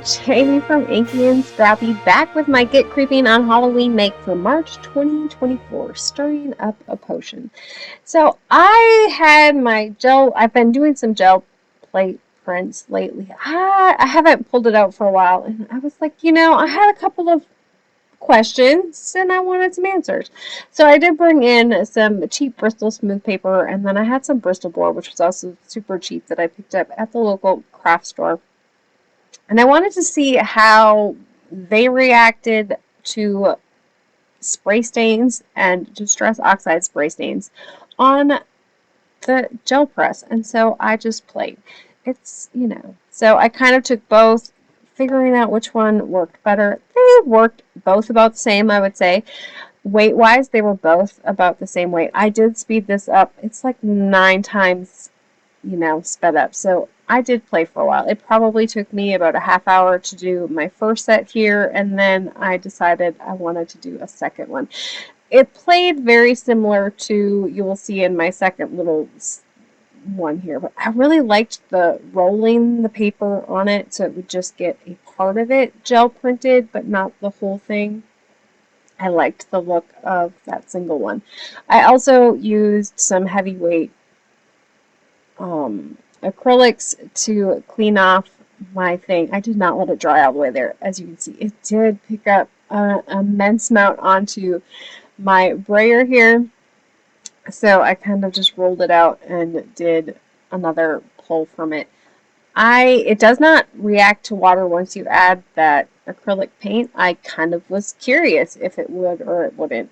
Jamie from Inky and Scrappy, back with my Get Creeping on Halloween make for March 2024, stirring up a potion. So I had my gel, I've been doing some gel plate prints lately. I haven't pulled it out for a while, and I was like, I had a couple of questions and I wanted some answers. So I did bring in some cheap Bristol smooth paper, and then I had some Bristol board, which was also super cheap, that I picked up at the local craft store. And I wanted to see how they reacted to spray stains and Distress Oxide spray stains on the gel press. And so I just played. So I kind of took both, figuring out which one worked better. They worked both about the same, I would say. Weight-wise, they were both about the same weight. I did speed this up. It's like 9 times, sped up. So I did play for a while. It probably took me about a half hour to do my first set here, and then I decided I wanted to do a second one. It played very similar to, you will see in my second little one here, but I really liked the rolling the paper on it, so it would just get a part of it gel printed, but not the whole thing. I liked the look of that single one. I also used some heavyweight acrylics to clean off my thing. I did not let it dry all the way there. As you can see, it did pick up an immense amount onto my brayer here. So I kind of just rolled it out and did another pull from it. It does not react to water once you add that acrylic paint. I kind of was curious if it would or it wouldn't.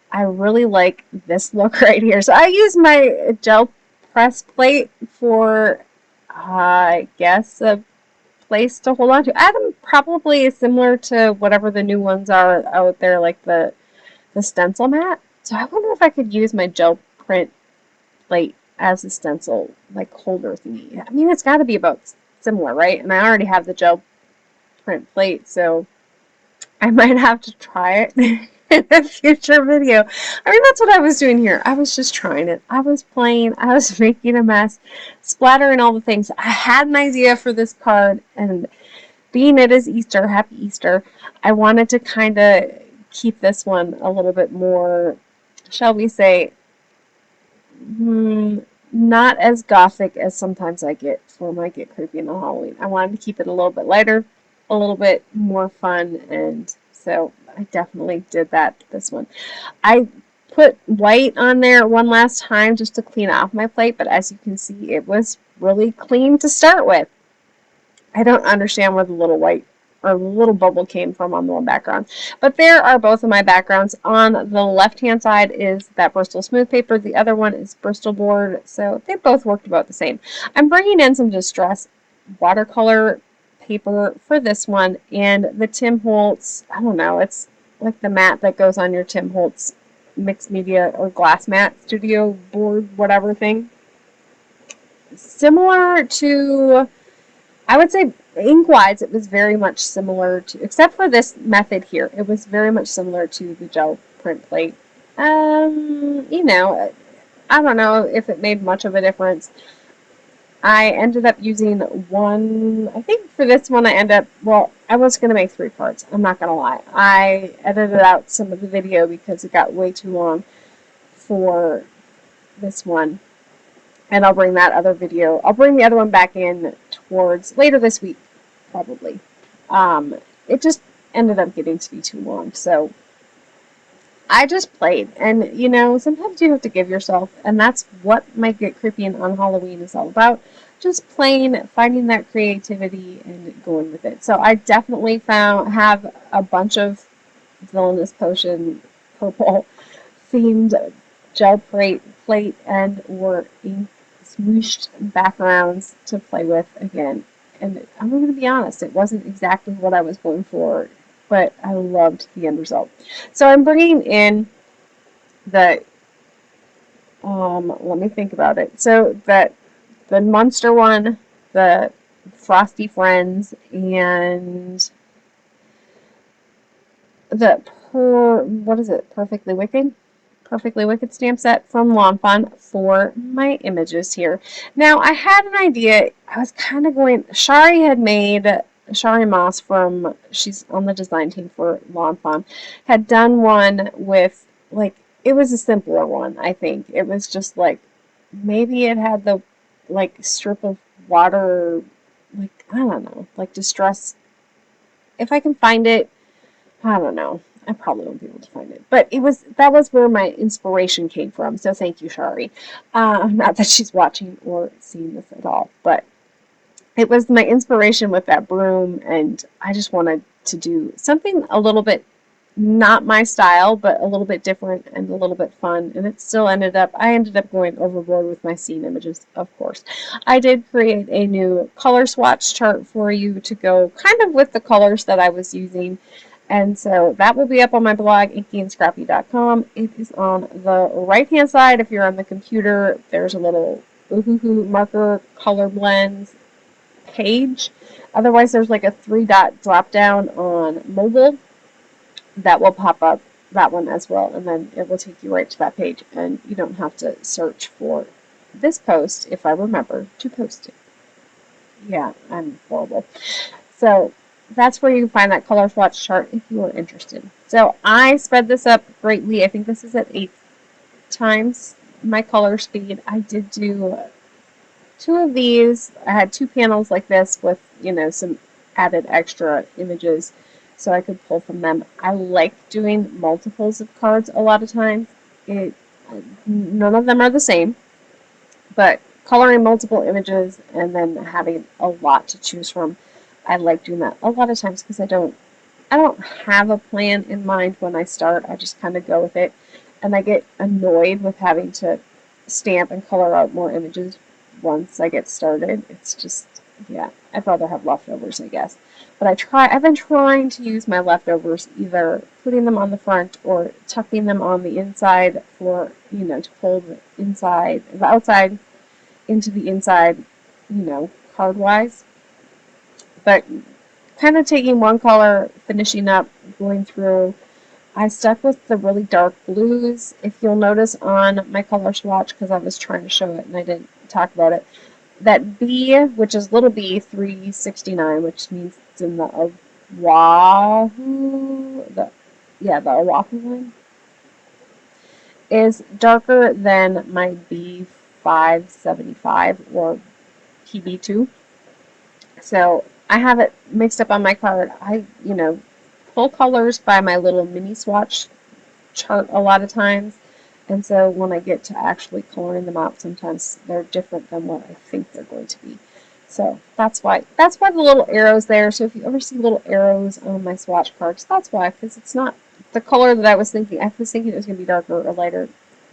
I really like this look right here. So I use my gel press plate for, I guess, a place to hold on to. Adam probably is similar to whatever the new ones are out there, like the stencil mat. So I wonder if I could use my gel print plate as a stencil, like, holder thingy. I mean, it's got to be about similar, right? And I already have the gel print plate, so I might have to try it in a future video. I mean, that's what I was doing here. I was just trying it. I was playing. I was making a mess, splattering all the things. I had an idea for this card, and being it is Easter, happy Easter, I wanted to kind of keep this one a little bit more, shall we say, not as gothic as sometimes I get for my Get Creepy on Halloween. I wanted to keep it a little bit lighter, a little bit more fun, and so I definitely did that this one. I put white on there one last time just to clean off my plate, but as you can see, it was really clean to start with. I don't understand where the little white or the little bubble came from on the one background. But there are both of my backgrounds. On the left-hand side is that Bristol smooth paper. The other one is Bristol board. So they both worked about the same. I'm bringing in some Distress watercolor paper for this one. And the Tim Holtz, I don't know, it's like the mat that goes on your Tim Holtz mixed media or glass mat studio board, whatever thing. Similar to, I would say, ink-wise, it was very much similar to, except for this method here, it was very much similar to the gel print plate. I don't know if it made much of a difference. I ended up using one, I think for this one I was going to make 3 parts, I'm not going to lie. I edited out some of the video because it got way too long for this one. And I'll bring that other video, I'll bring the other one back in towards later this week, probably. It just ended up getting to be too long, so I just played. And, sometimes you have to give yourself, and that's what my Get Creepy on Halloween is all about. Just playing, finding that creativity, and going with it. So I definitely have a bunch of Villainous Potion purple themed gel plate and or ink smooshed backgrounds to play with again. And I'm going to be honest, it wasn't exactly what I was going for, but I loved the end result. So I'm bringing in the, let me think about it. So the Monster one, the Frosty Friends, and the Purrfectly Wicked stamp set from Lawn Fun for my images here. Now, I had an idea. I was kind of going, Shari had made Shari Moss from, she's on the design team for Law and Fawn, had done one with, like, it was a simpler one, I think. It was just like, maybe it had the, like, strip of water, like, I don't know, like distress. If I can find it, I don't know. I probably won't be able to find it. But that was where my inspiration came from. So thank you, Shari. Not that she's watching or seeing this at all, but it was my inspiration with that broom, and I just wanted to do something a little bit not my style, but a little bit different and a little bit fun. And I ended up going overboard with my scene images, of course. I did create a new color swatch chart for you to go kind of with the colors that I was using. And so that will be up on my blog, inkyandscrappy.com. It is on the right-hand side. If you're on the computer, there's a little Ohuhu marker color blends page. Otherwise, there's like a 3-dot drop down on mobile that will pop up, that one as well, and then it will take you right to that page, and you don't have to search for this post if I remember to post it. Yeah, I'm horrible. So that's where you can find that color swatch chart if you are interested. So I sped this up greatly. I think this is at 8 times my color speed. I did do 2 of these. I had 2 panels like this with, some added extra images so I could pull from them. I like doing multiples of cards a lot of times. None of them are the same, but coloring multiple images and then having a lot to choose from, I like doing that a lot of times because I don't have a plan in mind when I start. I just kind of go with it, and I get annoyed with having to stamp and color out more images once I get started. It's just, yeah, I'd rather have leftovers, I guess. But I've been trying to use my leftovers, either putting them on the front or tucking them on the inside for, to pull the outside into the inside, card-wise. But kind of taking one color, finishing up, going through. I stuck with the really dark blues. If you'll notice on my color swatch, because I was trying to show it and I didn't talk about it, that B, which is little b 369, which means it's in the Ohuhu, the Ohuhu line, is darker than my B575 or PB2. So I have it mixed up on my card. I, pull colors by my little mini swatch chart a lot of times. And so when I get to actually coloring them out, sometimes they're different than what I think they're going to be. So that's why the little arrows there. So if you ever see little arrows on my swatch cards, that's why, because it's not the color that I was thinking. I was thinking it was going to be darker or lighter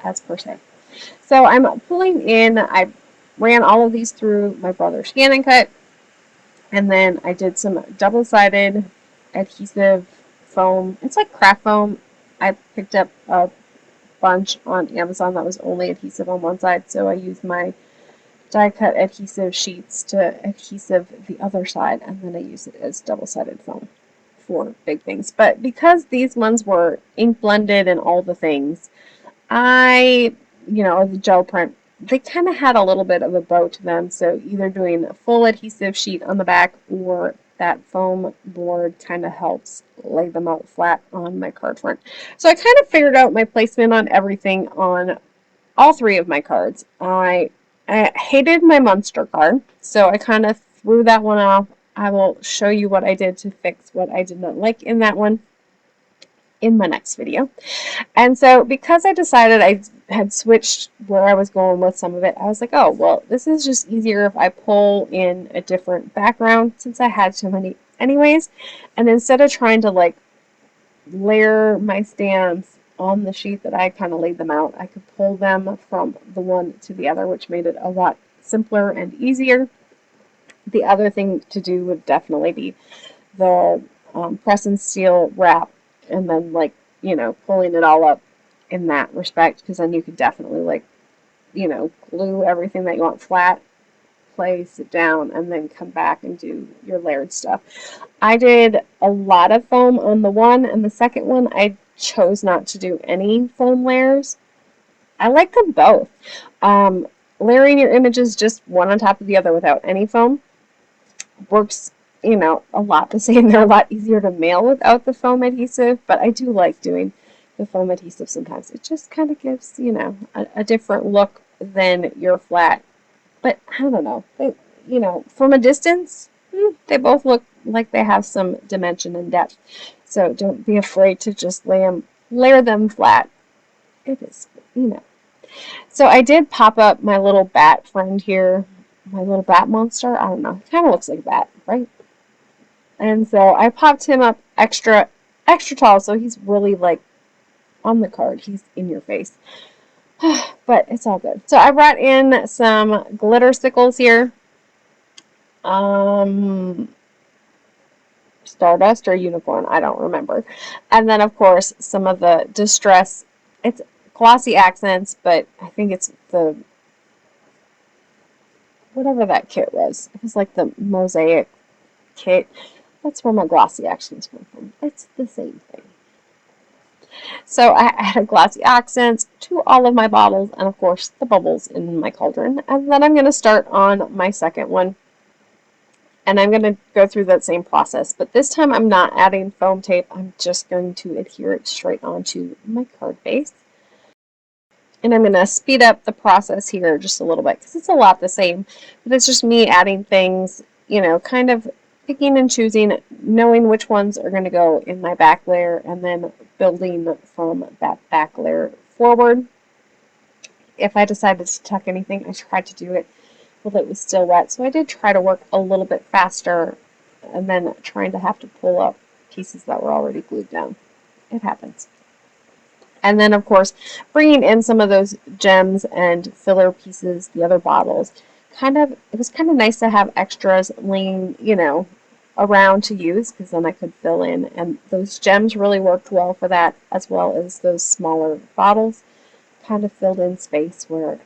as per se. So I'm pulling in, I ran all of these through my brother's scan and cut, and then I did some double-sided adhesive foam. It's like craft foam. I picked up a bunch on Amazon that was only adhesive on one side, so I used my die cut adhesive sheets to adhesive the other side, and then I used it as double-sided foam for big things. But because these ones were ink blended and all the things, or the gel print, they kind of had a little bit of a bow to them, so either doing a full adhesive sheet on the back or that foam board kind of helps lay them out flat on my card front. So I kind of figured out my placement on everything on all 3 of my cards. I hated my monster card, so I kind of threw that one off. I will show you what I did to fix what I did not like in that one in my next video. And so because I decided I had switched where I was going with some of it, I was like, oh, well, this is just easier if I pull in a different background since I had so many anyways. And instead of trying to like layer my stamps on the sheet that I kind of laid them out, I could pull them from the one to the other, which made it a lot simpler and easier. The other thing to do would definitely be the press and seal wrap, and then pulling it all up in that respect, because then you could definitely glue everything that you want flat, place it down, and then come back and do your layered stuff. I did a lot of foam on the one, and the second one I chose not to do any foam layers. I like them both. Layering your images just one on top of the other without any foam works you know, a lot the same. They're a lot easier to mail without the foam adhesive, but I do like doing the foam adhesive sometimes. It just kind of gives, you know, a different look than your flat. But I don't know. They, you know, from a distance, they both look like they have some dimension and depth. So don't be afraid to just layer them flat. It is, you know. So I did pop up my little bat friend here, my little bat monster. I don't know. It kind of looks like a bat, right? And so I popped him up extra tall, so he's really like on the card. He's in your face. But it's all good. So I brought in some glitter stickles here. Stardust or unicorn, I don't remember. And then, of course, some of the Distress. It's Glossy Accents, but I think it's the, whatever that kit was. It was like the Mosaic kit. That's where my Glossy Accents come from. It's the same thing. So I added Glossy Accents to all of my bottles, and of course the bubbles in my cauldron. And then I'm going to start on my second one. And I'm going to go through that same process, but this time I'm not adding foam tape. I'm just going to adhere it straight onto my card base. And I'm going to speed up the process here just a little bit because it's a lot the same, but it's just me adding things, you know, kind of picking and choosing, knowing which ones are going to go in my back layer, and then building from that back layer forward. If I decided to tuck anything, I tried to do it while it was still wet. So I did try to work a little bit faster and then trying to have to pull up pieces that were already glued down. It happens. And then, of course, bringing in some of those gems and filler pieces, the other bottles, it was kind of nice to have extras laying, you know, around to use, because then I could fill in. And those gems really worked well for that, as well as those smaller bottles. Kind of filled in space where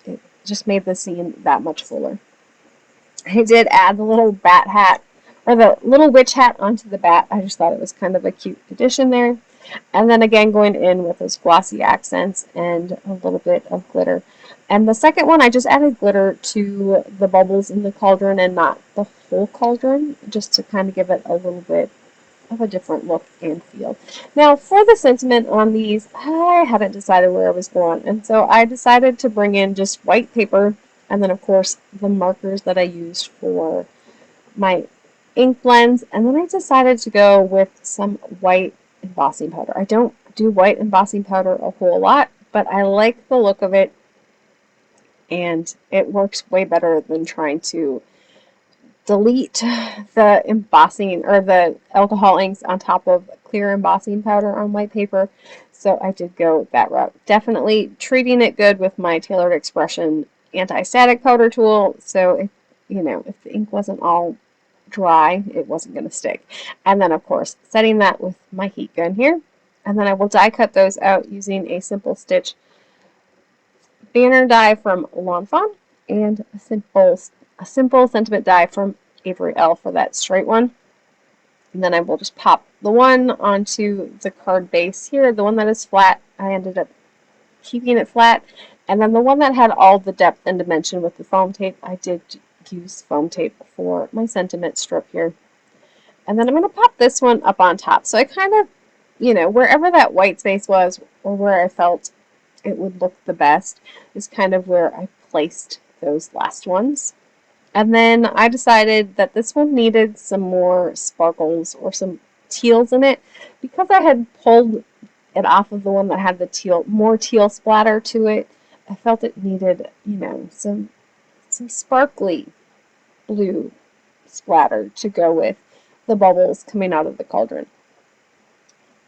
it just made the scene that much fuller. I did add the little bat hat, or the little witch hat onto the bat. I just thought it was kind of a cute addition there. And then again, going in with those glossy accents and a little bit of glitter. And the second one, I just added glitter to the bubbles in the cauldron and not the whole cauldron, just to kind of give it a little bit of a different look and feel. Now, for the sentiment on these, I hadn't decided where I was going, and so I decided to bring in just white paper, and then, of course, the markers that I used for my ink blends, and then I decided to go with some white embossing powder. I don't do white embossing powder a whole lot, but I like the look of it, and it works way better than trying to delete the embossing or the alcohol inks on top of clear embossing powder on white paper. So I did go that route. Definitely treating it good with my Tailored Expression anti-static powder tool. So if, you know, if the ink wasn't all dry, it wasn't going to stick. And then, of course, setting that with my heat gun here. And then I will die cut those out using a Simple Stitch banner die from Fawn and a simple sentiment die from Avery Elle for that straight one. And then I will just pop the one onto the card base here. The one that is flat, I ended up keeping it flat. And then the one that had all the depth and dimension with the foam tape, I did use foam tape for my sentiment strip here. And then I'm going to pop this one up on top. So I kind of, you know, wherever that white space was, or where I felt it would look the best, is kind of where I placed those last ones. And then I decided that this one needed some more sparkles or some teals in it. Because I had pulled it off of the one that had the more teal splatter to it, I felt it needed, you know, some sparkly blue splatter to go with the bubbles coming out of the cauldron.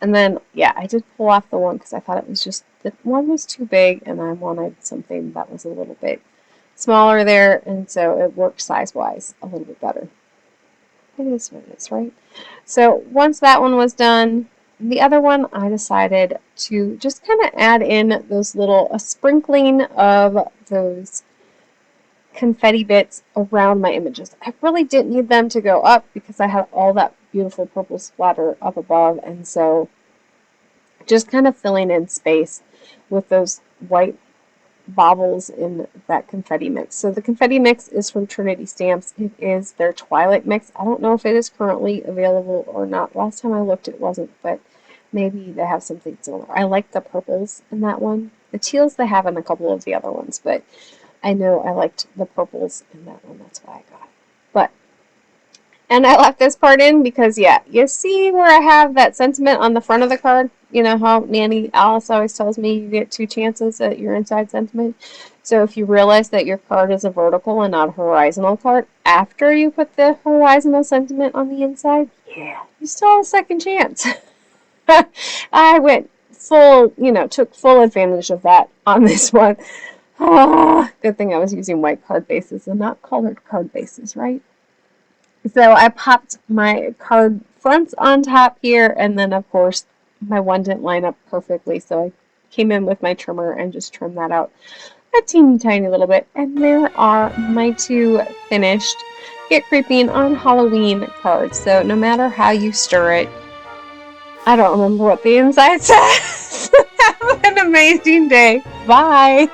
And then, yeah, I did pull off the one because I thought it was just, the one was too big and I wanted something that was a little bit smaller there, and so it worked size-wise a little bit better. It is what it is, right? So once that one was done, the other one I decided to just kind of add in those a sprinkling of those confetti bits around my images. I really didn't need them to go up because I had all that beautiful purple splatter up above, and so just kind of filling in space with those white baubles in that confetti mix. So the confetti mix is from Trinity Stamps. It is their Twilight mix. I don't know if it is currently available or not. Last time I looked it wasn't, but maybe they have something similar. I like the purples in that one. The teals they have in a couple of the other ones, but I know I liked the purples in that one. That's why I got it. But and I left this part in because, yeah, you see where I have that sentiment on the front of the card? You know how Nanny Alice always tells me you get 2 chances at your inside sentiment? So if you realize that your card is a vertical and not a horizontal card, after you put the horizontal sentiment on the inside, yeah, you still have a second chance. I went full, took full advantage of that on this one. Good thing I was using white card bases and not colored card bases, right? So I popped my card fronts on top here, and then of course my one didn't line up perfectly, so I came in with my trimmer and just trimmed that out a teeny tiny little bit. And there are my 2 finished Get Creeping on Halloween cards. So no matter how you stir it, I don't remember what the inside says. Have an amazing day. Bye.